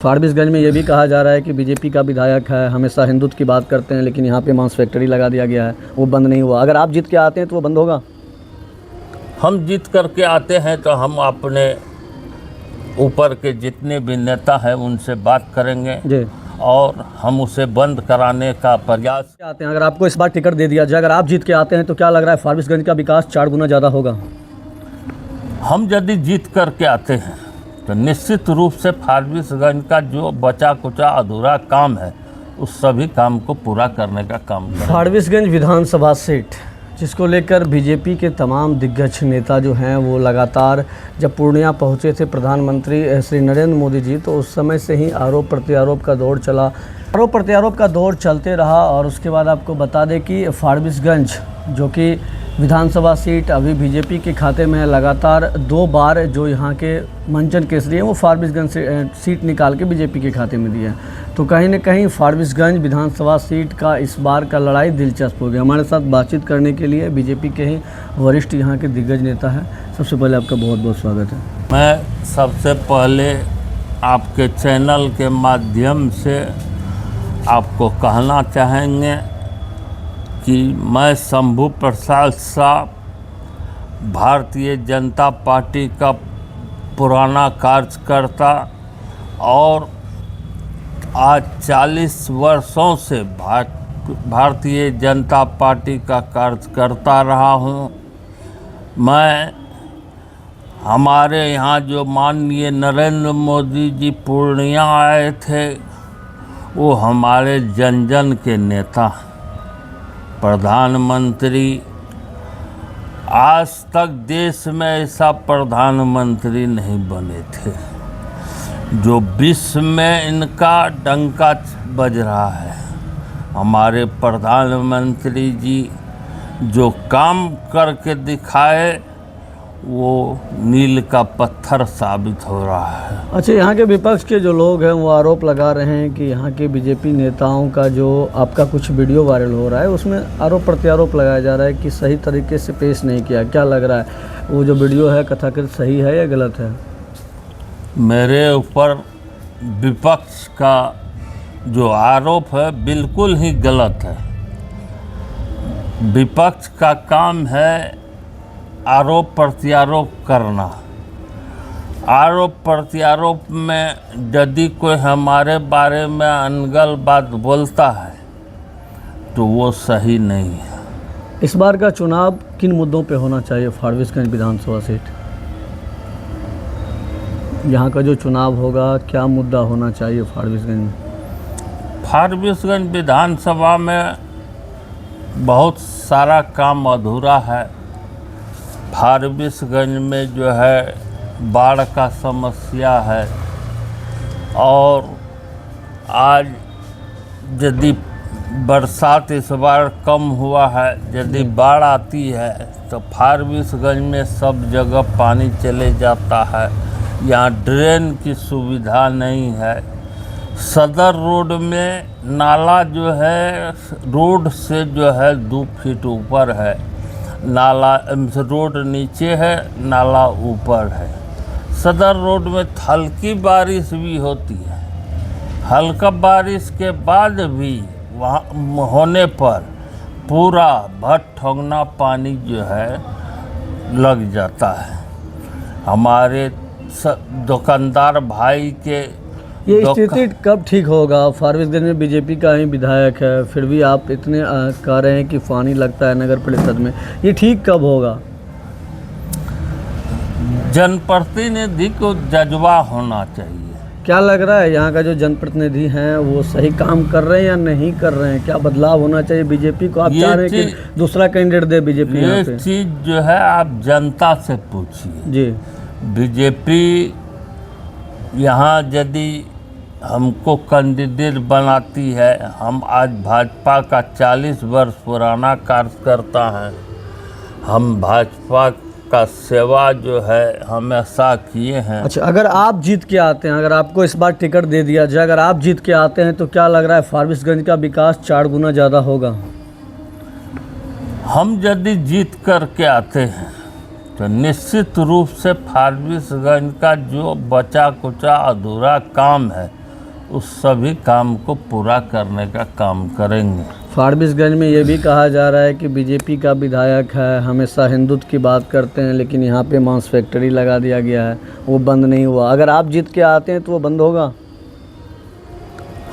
फारबिसगंज में ये भी कहा जा रहा है कि बीजेपी का विधायक है, हमेशा हिंदुत्व की बात करते हैं, लेकिन यहाँ पे मांस फैक्ट्री लगा दिया गया है, वो बंद नहीं हुआ। अगर आप जीत के आते हैं तो वो बंद होगा? हम जीत करके आते हैं तो हम अपने ऊपर के जितने भी नेता हैं उनसे बात करेंगे जी, और हम उसे बंद कराने का प्रयास आते हैं। अगर आपको इस बार टिकट दे दिया जाए, अगर आप जीत के आते हैं तो क्या लग रहा है फारबिसगंज का विकास 4 गुना ज़्यादा होगा? हम यदि जीत करके आते हैं तो निश्चित रूप से फारबिसगंज का जो बचा कुचा अधूरा काम है उस सभी काम को पूरा करने का काम करेंगे। फारबिसगंज विधानसभा सीट जिसको लेकर बीजेपी के तमाम दिग्गज नेता जो हैं वो लगातार जब पूर्णिया पहुंचे थे प्रधानमंत्री श्री नरेंद्र मोदी जी, तो उस समय से ही आरोप प्रत्यारोप का दौर चला, आरोप प्रत्यारोप का दौर चलते रहा। और उसके बाद आपको बता दें कि फारबिसगंज जो कि विधानसभा सीट अभी बीजेपी के खाते में है, लगातार 2 बार जो यहाँ के मंचन केसरी हैं वो फारबिसगंज से सीट निकाल के बीजेपी के खाते में दिए हैं। तो कहीं ना कहीं फारबिसगंज विधानसभा सीट का इस बार का लड़ाई दिलचस्प हो गया। हमारे साथ बातचीत करने के लिए बीजेपी के ही वरिष्ठ यहाँ के दिग्गज नेता हैं। सबसे पहले आपका बहुत बहुत स्वागत है। मैं सबसे पहले आपके चैनल के माध्यम से आपको कहना चाहेंगे कि मैं शंभू प्रसाद साहब भारतीय जनता पार्टी का पुराना कार्यकर्ता और आज 40 वर्षों से भारतीय जनता पार्टी का कार्यकर्ता रहा हूँ। मैं हमारे यहाँ जो माननीय नरेंद्र मोदी जी पूर्णिया आए थे वो हमारे जन जन के नेता, प्रधानमंत्री। आज तक देश में ऐसा प्रधानमंत्री नहीं बने थे जो विश्व में इनका डंका बज रहा है। हमारे प्रधानमंत्री जी जो काम करके दिखाए वो मील का पत्थर साबित हो रहा है। अच्छा, यहाँ के विपक्ष के जो लोग हैं वो आरोप लगा रहे हैं कि यहाँ के बीजेपी नेताओं का जो आपका कुछ वीडियो वायरल हो रहा है उसमें आरोप प्रत्यारोप लगाया जा रहा है कि सही तरीके से पेश नहीं किया। क्या लग रहा है वो जो वीडियो है कथाकृत सही है या गलत है? मेरे ऊपर विपक्ष का जो आरोप है बिल्कुल ही गलत है। विपक्ष का काम है आरोप प्रत्यारोप करना। आरोप प्रत्यारोप में यदि कोई हमारे बारे में अनगल बात बोलता है तो वो सही नहीं है। इस बार का चुनाव किन मुद्दों पे होना चाहिए? फारबिसगंज विधानसभा सीट यहाँ का जो चुनाव होगा क्या मुद्दा होना चाहिए फारबिसगंज में? फारबिसगंज विधानसभा में बहुत सारा काम अधूरा है। फारबिसगंज में जो है बाढ़ का समस्या है और आज यदि बरसात इस बार कम हुआ है, यदि बाढ़ आती है तो फारबिसगंज में सब जगह पानी चले जाता है। यहाँ ड्रेन की सुविधा नहीं है। सदर रोड में नाला जो है रोड से जो है 2 फीट ऊपर है, नाला रोड नीचे है, नाला ऊपर है। सदर रोड में हल्की बारिश भी होती है, हल्का बारिश के बाद भी वहाँ होने पर पूरा भट-ठोंगना पानी जो है लग जाता है। हमारे दुकानदार भाई के ये स्थिति कब ठीक होगा? फारबिसगंज में बीजेपी का ही विधायक है, फिर भी आप इतने कह रहे हैं कि पानी लगता है नगर परिषद में, ये ठीक कब होगा? जनप्रतिनिधि को जज्बा होना चाहिए। क्या लग रहा है यहाँ का जो जनप्रतिनिधि हैं वो सही काम कर रहे हैं या नहीं कर रहे हैं? क्या बदलाव होना चाहिए बीजेपी को? आप चाह रहे हैं कि दूसरा कैंडिडेट दे बीजेपी? ये चीज़ जो है आप जनता से पूछिए जी। बीजेपी यहाँ यदि हमको कैंडिडेट बनाती है, हम आज भाजपा का 40 वर्ष पुराना कार्यकर्ता हैं। हम भाजपा का सेवा जो है हमेशा किए हैं। अच्छा, अगर आप जीत के आते हैं, अगर आपको इस बार टिकट दे दिया जाए, अगर आप जीत के आते हैं तो क्या लग रहा है फारबिसगंज का विकास 4 गुना ज़्यादा होगा? हम यदि जीत करके आते हैं तो निश्चित रूप से फारबिसगंज का जो बचा कुचा अधूरा काम है उस सभी काम को पूरा करने का काम करेंगे। फारबिसगंज में ये भी कहा जा रहा है कि बीजेपी का विधायक है, हमेशा हिंदुत्व की बात करते हैं, लेकिन यहाँ पे मांस फैक्ट्री लगा दिया गया है, वो बंद नहीं हुआ। अगर आप जीत के आते हैं तो वो बंद होगा?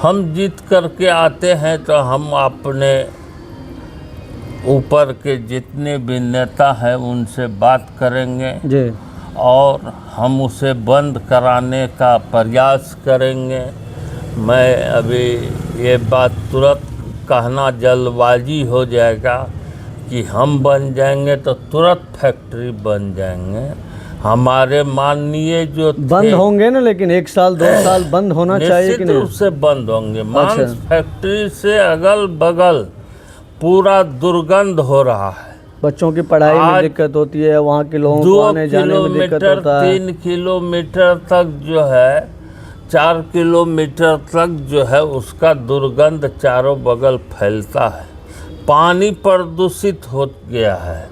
हम जीत करके आते हैं तो हम अपने ऊपर के जितने भी नेता हैं उनसे बात करेंगे जी। और हम उसे बंद कराने का प्रयास करेंगे। मैं अभी ये बात तुरंत कहना जल्दबाजी हो जाएगा कि हम बन जाएंगे तो तुरंत फैक्ट्री बन जाएंगे। हमारे माननीय जो बंद होंगे ना, लेकिन 1 साल 2 साल बंद होना चाहिए कि निश्चित नहीं? रूप से बंद होंगे। मांस फैक्ट्री से अगल बगल पूरा दुर्गंध हो रहा है। बच्चों की पढ़ाई में दिक्कत होती है, वहाँ के लोगों को आने जाने में दिक्कत होता है। 3 किलोमीटर तक जो है, 4 किलोमीटर तक जो है उसका दुर्गंध चारों बगल फैलता है। पानी प्रदूषित हो गया है।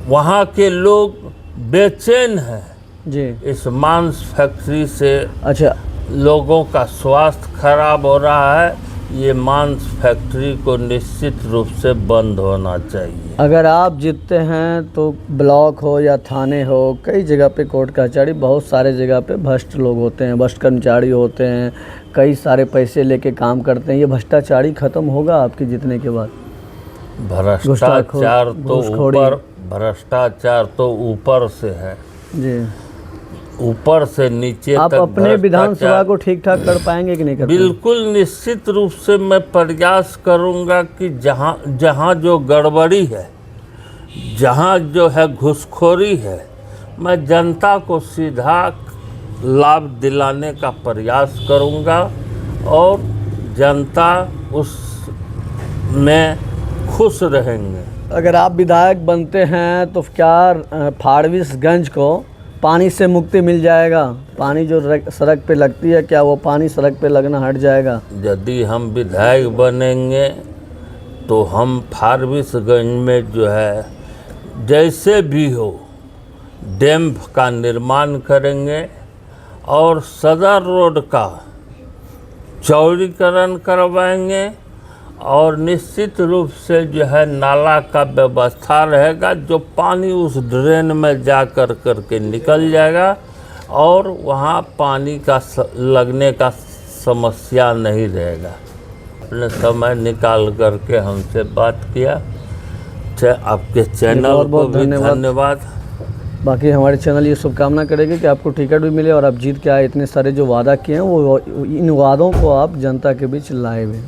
वहाँ के लोग बेचैन हैं जी। इस मांस फैक्ट्री से। अच्छा, लोगों का स्वास्थ्य खराब हो रहा है। ये मांस फैक्ट्री को निश्चित रूप से बंद होना चाहिए। अगर आप जीतते हैं तो ब्लॉक हो या थाने हो, कई जगह पे कोर्ट कचहरी, बहुत सारे जगह पे भ्रष्ट लोग होते हैं, भ्रष्ट कर्मचारी होते हैं, कई सारे पैसे लेके काम करते हैं। ये भ्रष्टाचारी खत्म होगा आपके जीतने के बाद? भ्रष्टाचार तो ऊपर से है जी, ऊपर से नीचे आप तक। अपने विधानसभा को ठीक ठाक कर पाएंगे कि नहीं कर? बिल्कुल निश्चित रूप से मैं प्रयास करूंगा कि जहाँ जहाँ जो गड़बड़ी है, जहाँ जो है घूसखोरी है, मैं जनता को सीधा लाभ दिलाने का प्रयास करूंगा और जनता उस में खुश रहेंगे। अगर आप विधायक बनते हैं तो क्या फारबिसगंज को पानी से मुक्ति मिल जाएगा? पानी जो सड़क पे लगती है, क्या वो पानी सड़क पे लगना हट जाएगा? यदि हम विधायक बनेंगे तो हम फारबिसगंज में जो है जैसे भी हो डैम का निर्माण करेंगे और सदर रोड का चौड़ीकरण करवाएंगे और निश्चित रूप से जो है नाला का व्यवस्था रहेगा, जो पानी उस ड्रेन में जा कर के निकल जाएगा और वहाँ पानी का लगने का समस्या नहीं रहेगा। अपने समय निकाल करके हमसे बात किया, आपके चैनल को भी धन्यवाद। बाकी हमारे चैनल ये शुभकामना करेंगे कि आपको टिकट भी मिले और आप जीत के आए। इतने सारे जो वादा किए हैं वो इन वादों को आप जनता के बीच लाए हुए।